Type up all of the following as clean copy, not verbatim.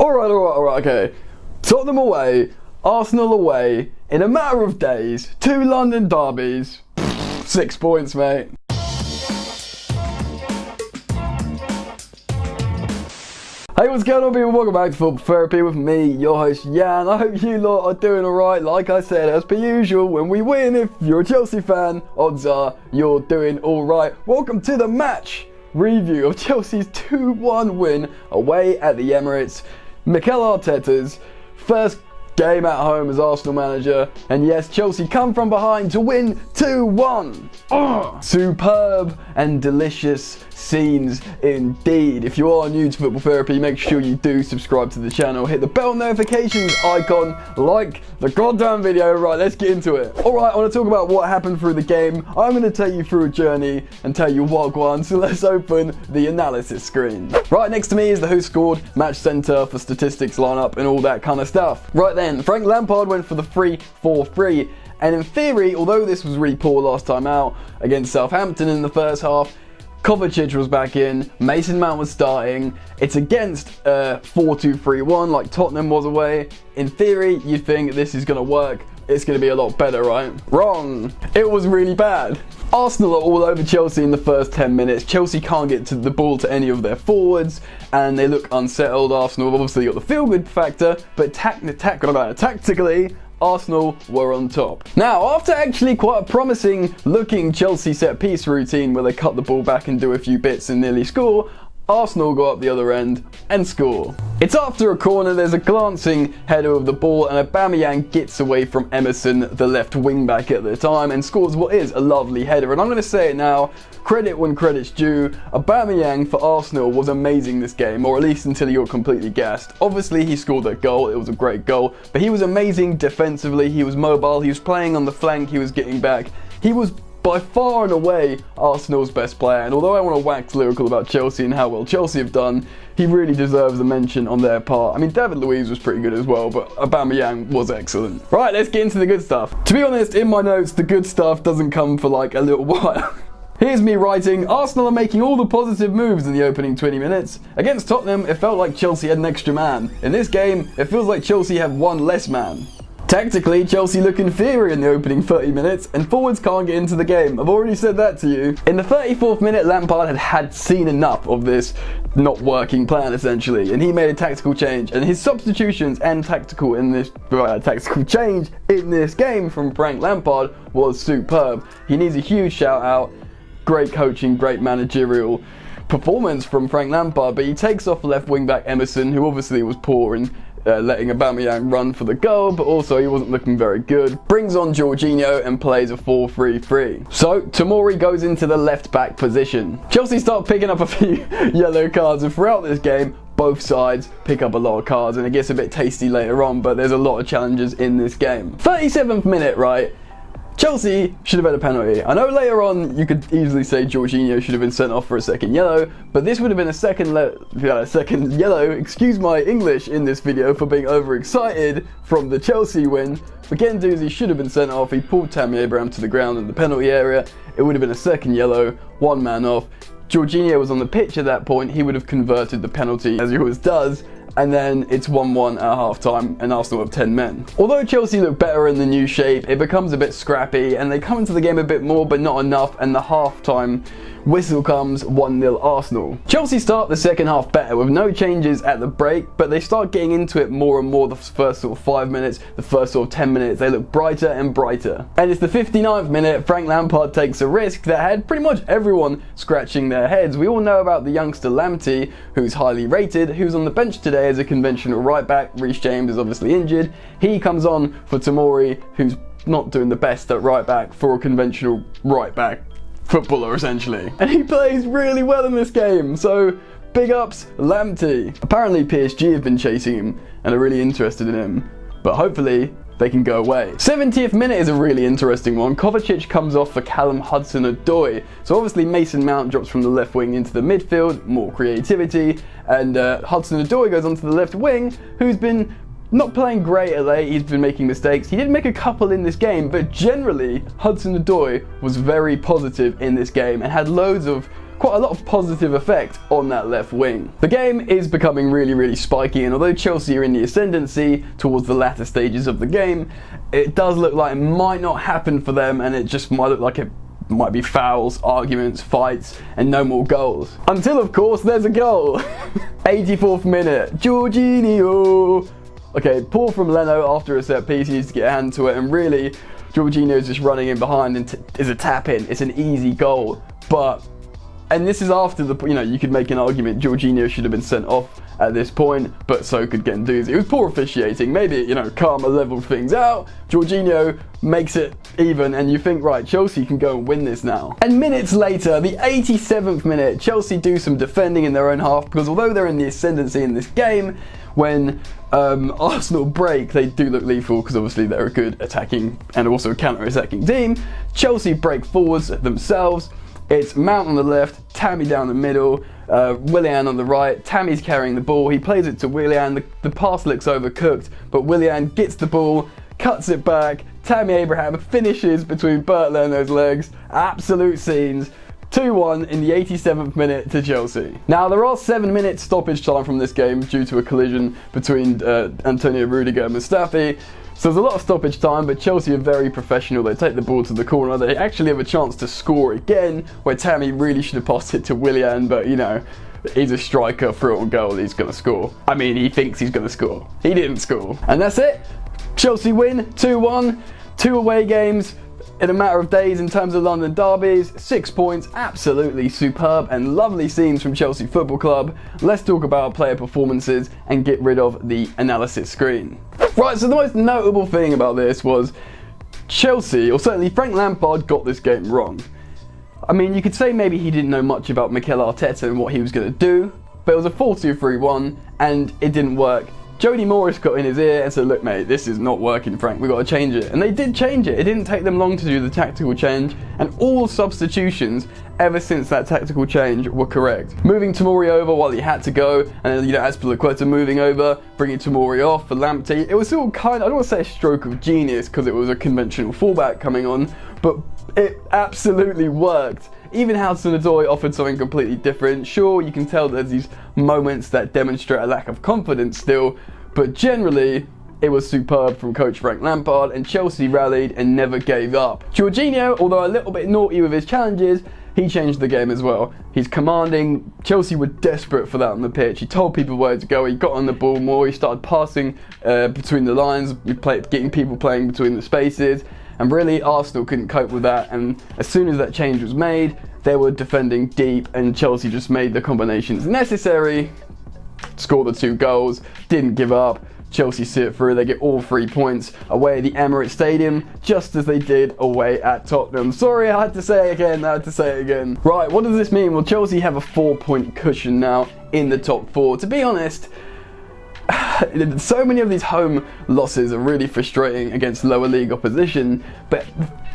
Alright, okay. Tottenham away, Arsenal away, in a matter of days, 2 London derbies, 6 points, mate. Hey, what's going on, people? Welcome back to Football Therapy with me, your host Jan. I hope you lot are doing alright. Like I said, as per usual, when we win, if you're a Chelsea fan, odds are you're doing alright. Welcome to the match review of Chelsea's 2-1 win away at the Emirates. Mikel Arteta's first game at home as Arsenal manager, and yes, Chelsea come from behind to win 2-1. Superb and delicious scenes indeed. If you are new to Football Therapy, make sure you do subscribe to the channel, hit the bell notifications icon, like the goddamn video. Right, let's get into it. Alright, I want to talk about what happened through the game. I'm going to take you through a journey and tell you what won, so let's open the analysis screen. Right next to me is the who scored, match center for statistics, lineup and all that kind of stuff. Right then, Frank Lampard went for the 3-4-3, and in theory, although this was really poor last time out against Southampton in the first half, Kovacic was back in, Mason Mount was starting. It's against 4-2-3-1 like Tottenham was away. In theory, you'd think this is going to work. It's going to be a lot better, right? Wrong. It was really bad. Arsenal are all over Chelsea in the first 10 minutes. Chelsea can't get to the ball to any of their forwards, and they look unsettled. Arsenal have obviously got the feel-good factor, but tactically, Arsenal were on top. Now, after actually quite a promising looking Chelsea set-piece routine where they cut the ball back and do a few bits and nearly score, Arsenal go up the other end and score. It's after a corner, there's a glancing header of the ball, and Aubameyang gets away from Emerson, the left wing back at the time, and scores what is a lovely header. And I'm going to say it now, credit when credit's due, Aubameyang for Arsenal was amazing this game, or at least until he got completely gassed. Obviously he scored that goal, it was a great goal, but he was amazing defensively, he was mobile, he was playing on the flank, he was getting back, he was by far and away Arsenal's best player. And although I want to wax lyrical about Chelsea and how well Chelsea have done, he really deserves a mention on their part. I mean, David Luiz was pretty good as well, but Aubameyang was excellent. Right, let's get into the good stuff. To be honest, in my notes, the good stuff doesn't come for like a little while. Here's me writing, Arsenal are making all the positive moves in the opening 20 minutes. Against Tottenham, it felt like Chelsea had an extra man. In this game, it feels like Chelsea have one less man. Tactically, Chelsea look inferior in the opening 30 minutes, and forwards can't get into the game. I've already said that to you. In the 34th minute, Lampard had seen enough of this not working plan, essentially, and he made a tactical change. And his substitutions and tactical change in this game from Frank Lampard was superb. He needs a huge shout out. Great coaching, great managerial performance from Frank Lampard, but he takes off left wing back Emerson, who obviously was poor in letting Aubameyang run for the goal, but also he wasn't looking very good. Brings on Jorginho and plays a 4-3-3. So Tomori goes into the left back position. Chelsea start picking up a few yellow cards, and throughout this game both sides pick up a lot of cards, and it gets a bit tasty later on, but there's a lot of challenges in this game. 37th minute, right? Chelsea should have had a penalty. I know later on you could easily say Jorginho should have been sent off for a second yellow, but this would have been a second yellow, excuse my English in this video for being overexcited from the Chelsea win. But Guendouzi should have been sent off. He pulled Tammy Abraham to the ground in the penalty area. It would have been a second yellow, one man off. Jorginho was on the pitch at that point. He would have converted the penalty as he always does. And then it's 1-1 at half-time, and Arsenal have 10 men. Although Chelsea look better in the new shape, it becomes a bit scrappy, and they come into the game a bit more, but not enough, and the half-time whistle comes, 1-0 Arsenal. Chelsea start the second half better with no changes at the break, but they start getting into it more and more the first sort of 5 minutes, the first sort of 10 minutes, they look brighter and brighter. And it's the 59th minute, Frank Lampard takes a risk that had pretty much everyone scratching their heads. We all know about the youngster Lamptey, who's highly rated, who's on the bench today as a conventional right back. Reece James is obviously injured. He comes on for Tomori, who's not doing the best at right back for a conventional right back footballer, essentially. And he plays really well in this game, so big ups Lamptey. Apparently PSG have been chasing him and are really interested in him, but hopefully they can go away. 70th minute is a really interesting one. Kovacic comes off for Callum Hudson-Odoi. So obviously Mason Mount drops from the left wing into the midfield, more creativity, and Hudson-Odoi goes onto the left wing, who's been not playing great at late. He's been making mistakes. He did make a couple in this game, but generally Hudson-Odoi was very positive in this game and had loads of quite a lot of positive effect on that left wing. The game is becoming really spiky, and although Chelsea are in the ascendancy towards the latter stages of the game, it does look like it might not happen for them, and it just might look like it might be fouls, arguments, fights, and no more goals. Until, of course, there's a goal. 84th minute, Jorginho. Okay, poor from Leno after a set piece. He needs to get a hand to it, and really, Jorginho's just running in behind and is a tap in. It's an easy goal, and this is after the, you could make an argument Jorginho should have been sent off at this point, but so could Guendouzi. It was poor officiating. Maybe, Karma leveled things out. Jorginho makes it even, and you think, right, Chelsea can go and win this now. And minutes later, the 87th minute, Chelsea do some defending in their own half, because although they're in the ascendancy in this game, when Arsenal break, they do look lethal, because obviously they're a good attacking and also counter-attacking team. Chelsea break forwards themselves. It's Mount on the left, Tammy down the middle, Willian on the right. Tammy's carrying the ball, he plays it to Willian, the pass looks overcooked, but Willian gets the ball, cuts it back, Tammy Abraham finishes between Bert Leno's legs. Absolute scenes. 2-1 in the 87th minute to Chelsea. Now, there are 7 minutes stoppage time from this game due to a collision between Antonio Rudiger and Mustafi. So there's a lot of stoppage time, but Chelsea are very professional. They take the ball to the corner. They actually have a chance to score again, where Tammy really should have passed it to Willian, but he's a striker, through on goal, he's going to score. I mean, he thinks he's going to score. He didn't score. And that's it. Chelsea win 2-1. 2 away games in a matter of days in terms of London derbies. 6 points, absolutely superb, and lovely scenes from Chelsea Football Club. Let's talk about player performances and get rid of the analysis screen. Right, so the most notable thing about this was Chelsea, or certainly Frank Lampard, got this game wrong. I mean, you could say maybe he didn't know much about Mikel Arteta and what he was going to do, but it was a 4-2-3-1 and it didn't work. Jody Morris got in his ear and said, look mate, this is not working, Frank, we've got to change it. And they did change it. It didn't take them long to do the tactical change, and all substitutions ever since that tactical change were correct. Moving Tomori over while he had to go, and then, Azpilicueta moving over, bringing Tomori off for Lamptey. It was all kind of, I don't want to say a stroke of genius because it was a conventional fullback coming on, but it absolutely worked. Even Hudson-Odoi offered something completely different. Sure, you can tell there's these moments that demonstrate a lack of confidence still, but generally, it was superb from coach Frank Lampard, and Chelsea rallied and never gave up. Jorginho, although a little bit naughty with his challenges, he changed the game as well. He's commanding. Chelsea were desperate for that on the pitch. He told people where to go. He got on the ball more. He started passing between the lines, getting people playing between the spaces. And really, Arsenal couldn't cope with that, and as soon as that change was made, they were defending deep, and Chelsea just made the combinations necessary, scored the 2 goals, didn't give up. Chelsea see it through, they get all 3 points away at the Emirates Stadium, just as they did away at Tottenham. Sorry, I had to say it again. Right, what does this mean? Well, Chelsea have a 4-point cushion now in the top 4. To be honest, so many of these home losses are really frustrating against lower league opposition, but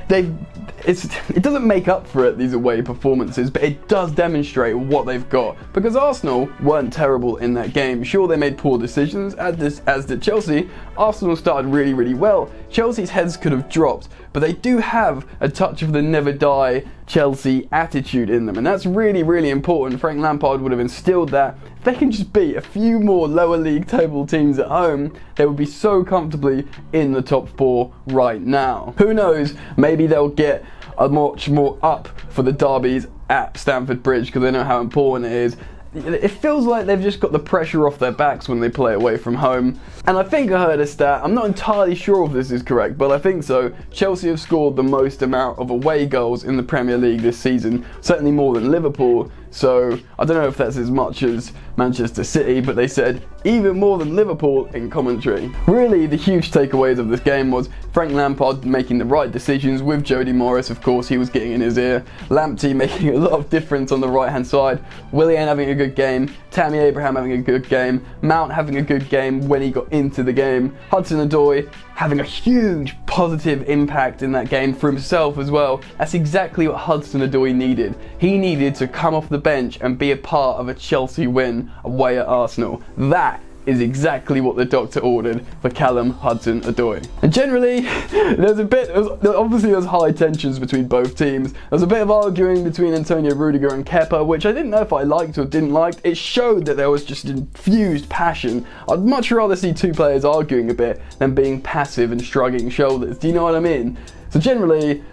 it doesn't make up for it, these away performances, but it does demonstrate what they've got, because Arsenal weren't terrible in that game. Sure, they made poor decisions, as did Chelsea. Arsenal started really well. Chelsea's heads could have dropped, but they do have a touch of the never die Chelsea attitude in them, and that's really important. Frank Lampard would have instilled that. If they can just beat a few more lower league table teams at home, they would be so comfortably in the top 4 right now. Who knows, maybe they'll get a much more up for the derbies at Stamford Bridge, because they know how important it is. It feels like they've just got the pressure off their backs when they play away from home. And I think I heard a stat, I'm not entirely sure if this is correct, but I think so. Chelsea have scored the most amount of away goals in the Premier League this season, certainly more than Liverpool. So I don't know if that's as much as Manchester City, but they said even more than Liverpool in commentary. Really, the huge takeaways of this game was Frank Lampard making the right decisions with Jody Morris. Of course, he was getting in his ear. Lamptey making a lot of difference on the right hand side. Willian having a good game. Tammy Abraham having a good game. Mount having a good game when he got into the game. Hudson-Odoi having a huge positive impact in that game for himself as well. That's exactly what Hudson-Odoi needed. He needed to come off the bench and be a part of a Chelsea win away at Arsenal. That is exactly what the doctor ordered for Callum Hudson-Odoi. And generally, obviously there's high tensions between both teams. There's a bit of arguing between Antonio Rudiger and Kepa, which I didn't know if I liked or didn't like. It showed that there was just infused passion. I'd much rather see two players arguing a bit than being passive and shrugging shoulders. Do you know what I mean? So generally,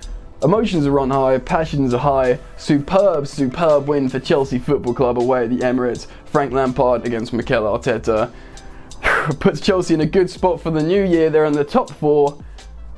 emotions are on high, passions are high. Superb win for Chelsea Football Club away at the Emirates. Frank Lampard against Mikel Arteta puts Chelsea in a good spot for the new year. They're in the top 4.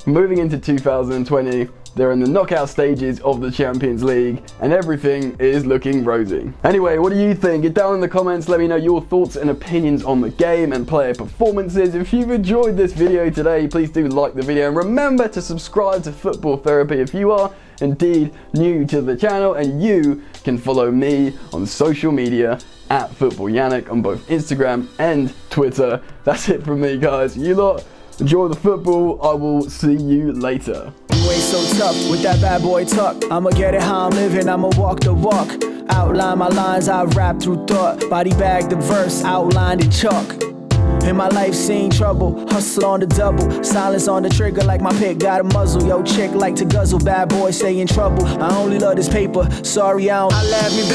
Moving into 2020, they're in the knockout stages of the Champions League, and everything is looking rosy. Anyway, what do you think? Get down in the comments, let me know your thoughts and opinions on the game and player performances. If you've enjoyed this video today, please do like the video, and remember to subscribe to Football Therapy if you are indeed new to the channel, and you can follow me on social media at Football Yannick on both Instagram and Twitter. That's it from me, guys. You lot enjoy the football. I will see you later. You ain't so tough with that bad boy tuck. I'ma get it how I'm living, I'ma walk the walk. Outline my lines, I rap through thought. Body bag the verse, outlined in chalk. In my life seen trouble, hustle on the double. Silence on the trigger like my pick got a muzzle. Yo chick like to guzzle, bad boy stay in trouble. I only love this paper, sorry I don't. I love me bitch.